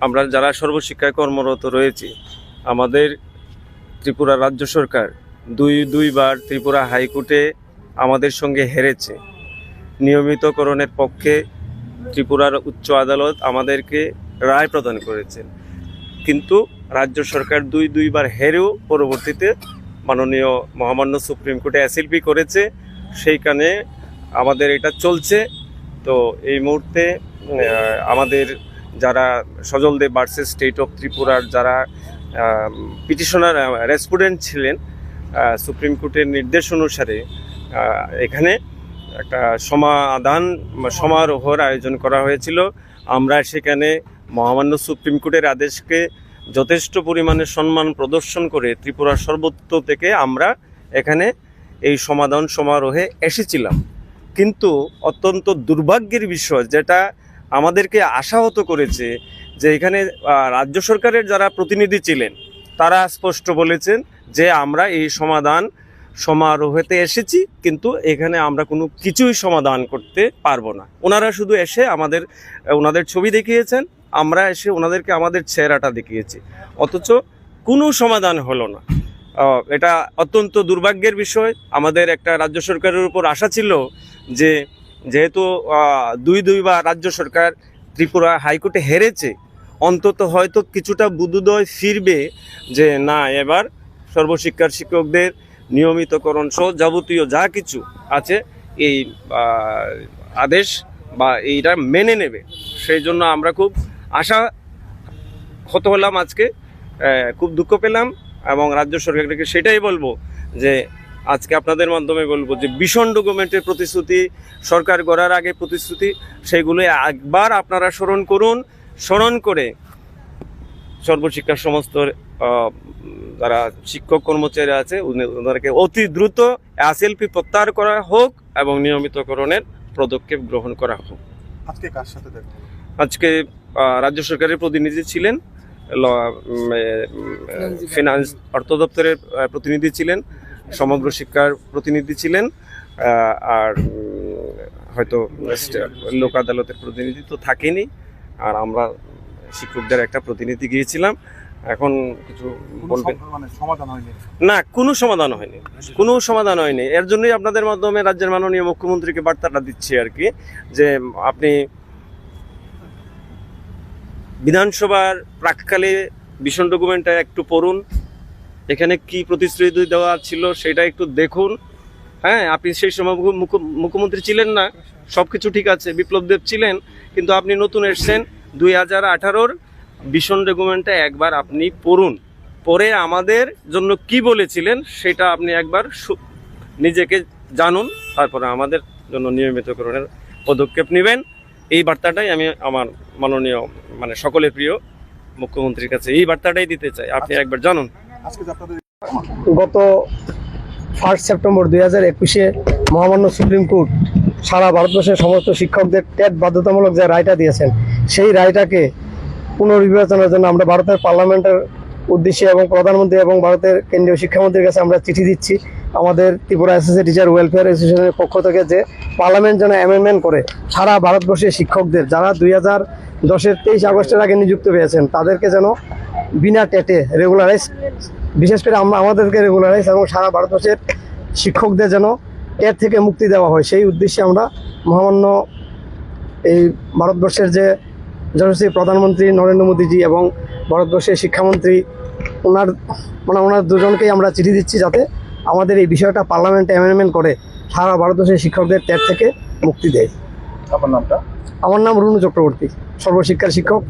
আমরা যারা সর্বশিক্ষায় কর্মরত রয়েছি, আমাদের ত্রিপুরা রাজ্য সরকার দুইবার ত্রিপুরা হাইকোর্টে আমাদের সঙ্গে হেরেছে। নিয়মিতকরণের পক্ষে ত্রিপুরার উচ্চ আদালত আমাদেরকে রায় প্রদান করেছেন, কিন্তু রাজ্য সরকার দুইবার হেরেও পরবর্তীতে মাননীয় মহামান্য সুপ্রিম কোর্টে এসএলপি করেছে। সেইখানে আমাদের এটা চলছে। তো এই মুহূর্তে আমাদের যারা সজলদেব ভার্সেস স্টেট অফ ত্রিপুরার যারা পিটিশনার রেসপন্ডেন্ট ছিলেন, সুপ্রিম কোর্টের নির্দেশ অনুসারে এখানে একটা সমাধান সমারোহর আয়োজন করা হয়েছিল। আমরা সেখানে মহামান্য সুপ্রিম কোর্টের আদেশকে যথেষ্ট পরিমাণে সম্মান প্রদর্শন করে ত্রিপুরার সর্বত্র থেকে আমরা এখানে এই সমাধান সমারোহে এসেছিলাম। কিন্তু অত্যন্ত দুর্ভাগ্যের বিষয় যেটা আমাদেরকে আশাহত করেছে যে এখানে রাজ্য সরকারের যারা প্রতিনিধি ছিলেন তারা স্পষ্ট বলেছেন যে আমরা এই সমাধান সমারোহেতে এসেছি, কিন্তু এখানে আমরা কোনো কিছুই সমাধান করতে পারবো না। ওনারা শুধু এসে ওনাদের ছবি দেখিয়েছেন, আমরা এসে ওনাদেরকে আমাদের চেহারাটা দেখিয়েছি, অথচ কোনো সমাধান হলো না। এটা অত্যন্ত দুর্ভাগ্যের বিষয়। আমাদের একটা রাজ্য সরকারের উপর আশা ছিল যে যেহেতু দুইবার রাজ্য সরকার ত্রিপুরা হাইকোর্টে হেরেছে, অন্তত হয়তো কিছুটা বুদ্ধোদয় ফিরবে যে না, এবার সর্বশিক্ষার শিক্ষকদের নিয়মিতকরণ সহ যাবতীয় যা কিছু আছে এই আদেশ বা এইটা মেনে নেবে। সেই জন্য আমরা খুব আশা হত হলাম, আজকে খুব দুঃখ পেলাম এবং রাজ্য সরকারকে সেটাই বলবো যে আজকে আপনাদের মাধ্যমে বলবো যে ভীষণ ডকুমেন্টের প্রতিশ্রুতি, সরকার গড়ার আগে প্রতিশ্রুতি, সেগুলো একবার আপনারা স্মরণ করে সর্বশিক্ষার সমস্ত যারা শিক্ষক কর্মচারী আছে ওনাদেরকে অতি দ্রুত এসএলপি প্রত্যাহার করা হোক এবং নিয়মিতকরণের পদক্ষেপ গ্রহণ করা হোক। আজকে কার সাথে দেখা? আজকে রাজ্য সরকারের প্রতিনিধি ছিলেন, ফিনান্স অর্থ দপ্তরের প্রতিনিধি ছিলেন, সমগ্র শিক্ষার প্রতিনিধি ছিলেন, আর হয়তো লোক আদালতের প্রতিনিধি তো থাকেনি, আর আমরা শিক্ষকদের একটা প্রতিনিধি গিয়েছিলাম। এখন কিছু বলবেন? না, কোনো সমাধান হয়নি। এর জন্যই আপনাদের মাধ্যমে রাজ্যের মাননীয় মুখ্যমন্ত্রীকে বার্তাটা দিচ্ছি আর কি, যে আপনি বিধানসভার প্রাক্কালে ভীষণ ডকুমেন্টটা একটু পড়ুন, এখানে কি প্রতিশ্রুতি দেওয়া ছিল সেটা একটু দেখুন। হ্যাঁ, আপনি সেই সময় মুখ্যমন্ত্রী ছিলেন না, সব কিছু ঠিক আছে, বিপ্লব দেব ছিলেন, কিন্তু আপনি নতুন এসছেন। 2018-র ভীষণ ডকুমেন্টটা একবার আপনি পড়ুন, পরে আমাদের জন্য কি বলেছিলেন সেটা আপনি একবার নিজেকে জানুন, তারপরে আমাদের জন্য নিয়মিতকরণের পদক্ষেপ নেবেন। এই বার্তাটাই আমি আমার মাননীয় সকলের প্রিয় মুখ্যমন্ত্রীর কাছে এই বার্তাটাই দিতে চাই, আপনি একবার জানুন। গত 1 সেপ্টেম্বর 2021-এ মহামান্য সুপ্রিম কোর্ট সারা ভারতবর্ষের সমস্ত শিক্ষকদের টেট বাধ্যতামূলক যে রায়টা দিয়েছেন, সেই রায়টাকে পুনর্বিবেচনার জন্য আমরা ভারতের পার্লামেন্টের উদ্দেশ্যে এবং প্রধানমন্ত্রী এবং ভারতের কেন্দ্রীয় শিক্ষামন্ত্রীর কাছে আমরা চিঠি দিচ্ছি। আমাদের ত্রিপুরা অ্যাসোসিয়েট টিচার ওয়েলফেয়ার অ্যাসোসিয়েশনের পক্ষ থেকে যে পার্লামেন্ট যেন অ্যামেন্ডমেন্ট করে সারা ভারতবর্ষের শিক্ষকদের যারা 2010-এর 23 আগস্টের আগে নিযুক্ত পেয়েছেন তাদেরকে যেন বিনা টেটে রেগুলারাইজ, বিশেষ করে আমাদেরকে রেগুলারাইজ, এবং সারা ভারতবর্ষের শিক্ষকদের যেন টেট থেকে মুক্তি দেওয়া হয়। সেই উদ্দেশ্যে আমরা মহামান্য এই ভারতবর্ষের যে যশস্বী প্রধানমন্ত্রী নরেন্দ্র মোদীজি এবং ভারতবর্ষের শিক্ষামন্ত্রী ওনার দুজনকেই আমরা চিঠি দিচ্ছি যাতে আমাদের এই বিষয়টা পার্লামেন্টে অ্যামেন্ডমেন্ট করে সারা ভারতবর্ষের শিক্ষকদের টেট থেকে মুক্তি দেয়। আপনার নামটা? আমার নাম রুনু চক্রবর্তী, সর্বশিক্ষার শিক্ষক।